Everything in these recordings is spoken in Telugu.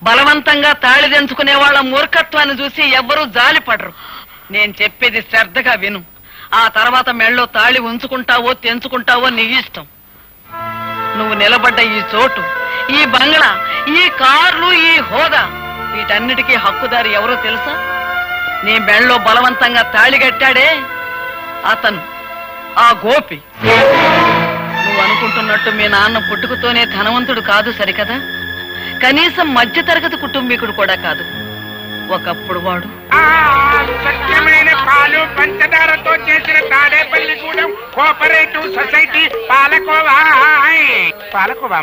బలవంతంగా తాళి తెంచుకునే వాళ్ళ మూర్ఖత్వాన్ని చూసి ఎవ్వరూ జాలిపడరు. నేను చెప్పేది శ్రద్ధగా విను. ఆ తర్వాత మెళ్ళో తాళి ఉంచుకుంటావో తెంచుకుంటావో నీ ఇష్టం. నువ్వు నిలబడ్డ ఈ చోటు, ఈ బంగ్లా, ఈ కార్లు, ఈ హోదా, వీటన్నిటికీ హక్కుదారి ఎవరో తెలుసా? నీ మెళ్ళో బలవంతంగా తాళి కట్టాడే అతను, ఆ గోపి. నువ్వు అనుకుంటున్నట్టు మీ నాన్న పుట్టుకతోనే ధనవంతుడు కాదు సరికదా, కనీసం మధ్యతరగతి కుటుంబీకుడు కూడా కాదు. ఒకప్పుడు వాడు స్వచ్ఛమైన పాలు పంచదారతో చేసిన Tadepalligudem cooperative society palkova. Palkova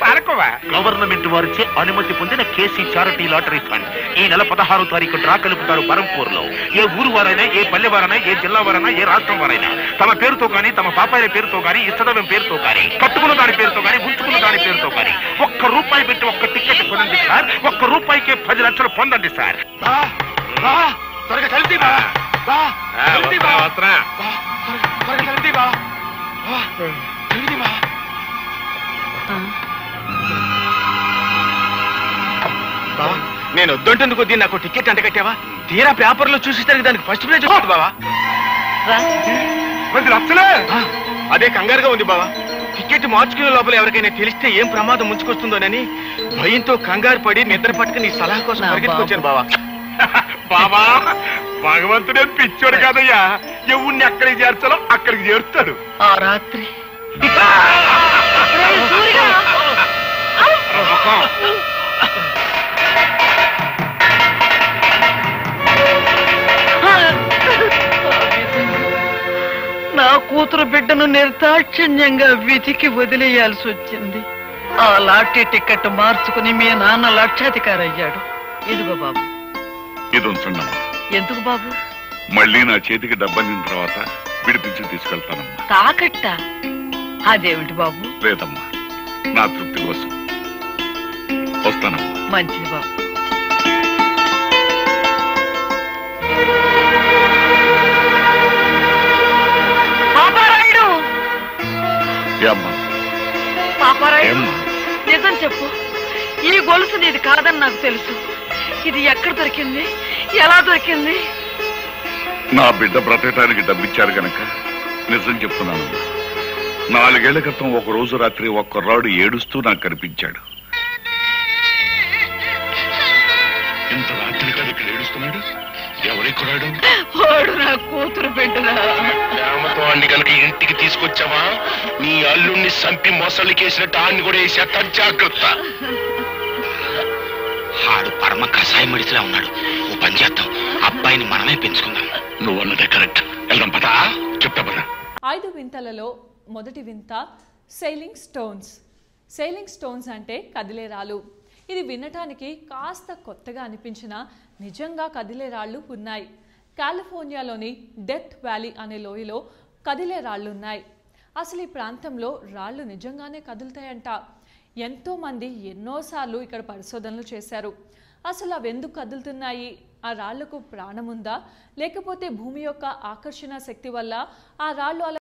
palkova government వారిచే అనుమతి పొందిన కేసీ చారిటీ లాటరీ ఫండ్ ఈ నెల 16వ తారీఖు డ్రా కలుపుతారు బరంపూర్ లో. ఏ ఊరు వారైనా, ఏ పల్లె వారైనా, ఏ జిల్లా వారైనా, ఏ రాష్ట్రం వారైనా తమ పేరుతో గానీ, తమ పాపాయిల పేరుతో గానీ, ఇష్టదైవం పేరుతో గానీ, కట్టుకున్న దాని పేరుతో గానీ, ఉంచుకున్న దాని పేరుతో గానీ ₹1 పెట్టి ఒక్క టికెట్ కొనండి సార్. ₹1కే 10 లక్షలు పొందండి సార్. నేను వద్దంటుంది కొద్దీ నాకు టికెట్ అంట కట్టావా? తీరా పేపర్లో చూసేసరికి దానికి ఫస్ట్ ప్రైజ్ వచ్చింది బావా. 10 లక్షలే? అదే కంగారుగా ఉంది బావా. టికెట్ మార్చుకునే లోపల ఎవరికైనా తెలిస్తే ఏం ప్రమాదం ముంచుకొస్తుందోనని భయంతో కంగారు పడి నిద్ర పట్టుకుని నీ సలహా కోసం పరిగెత్తుకొచ్చాను బావా. బాబా, భగవంతుడే పిచ్చోడు కాదయ్యా. ఎవరిని ఎక్కడికి చేర్చాలో అక్కడికి చేరుస్తాడు. ఆ రాత్రి నా కూతురు బిడ్డను నిర్దాక్షిణ్యంగా విధికి వదిలేయాల్సి వచ్చింది. ఆ లాటరీ టికెట్ మార్చుకుని మీ నాన్న లక్షాధికారి అయ్యాడు. ఇదిగో బాబు. ఇది ఉంచండి. ఎందుకు బాబు? మళ్ళీ నా చేతికి డబ్బందిన తర్వాత విడిపించి తీసుకెళ్తానమ్మా. తాకట్ట? అదేమిటి బాబు? లేదమ్మా, నా తృప్తి కోసం. వస్తానమ్మా. మంచిది బాబు. పాపారాయుడు, నిజం చెప్పు. ఈ గొలుసు నీది కాదని నాకు తెలుసు. ఇది ఎక్కడ దొరికింది, ఎలా దొరికింది? నా బిడ్డ బ్రతకటానికి డబ్బిచ్చారు గనక నిజం చెప్తున్నాను. 4 ఏళ్ల క్రితం ఒక రోజు రాత్రి ఒక కుర్రాడు ఏడుస్తూ నాకు కనిపించాడు. ఇంత రాత్రి కాదు ఇక్కడ ఏడుస్తున్నాడు. ఎవరి కుర్రాడు? వాడు నా కూతురు బిడ్డరా. ప్రేమతో అన్ని కనుక ఇంటికి తీసుకొచ్చావా, నీ అల్లుణ్ణి సంపి మొసలికేసినట్టు ఆన్ని కూడా వేసేస్తా, జాగ్రత్త. ఆడు పరమ కషాయం మడిసిలా ఉన్నాడు. ఓ పని చేద్దాం, అబ్బాయిని మనమే పెంచుకుందాం. నువ్వు అన్నదే కరెక్ట్. వెళ్దాం పదా. చెప్తా పదా. 5 వింతలలో మొదటి వింత సెయిలింగ్ స్టోన్స్. సెయిలింగ్ స్టోన్స్ అంటే కదిలే రాళ్ళు. ఇది వినటానికి కాస్త కొత్తగా అనిపించినా నిజంగా కదిలే రాళ్ళు ఉన్నాయి. కాలిఫోర్నియాలోని డెత్ వ్యాలీ అనే లోయలో కదిలే రాళ్లున్నాయి. అసలు ఈ ప్రాంతంలో రాళ్ళు నిజంగానే కదులుతాయంట. ఎంతోమంది ఎన్నోసార్లు ఇక్కడ పరిశోధనలు చేశారు. అసలు అవి ఎందుకు కదులుతున్నాయి? ఆ రాళ్లకు ప్రాణముందా, లేకపోతే భూమి యొక్క ఆకర్షణ శక్తి వల్ల ఆ రాళ్ళు అలా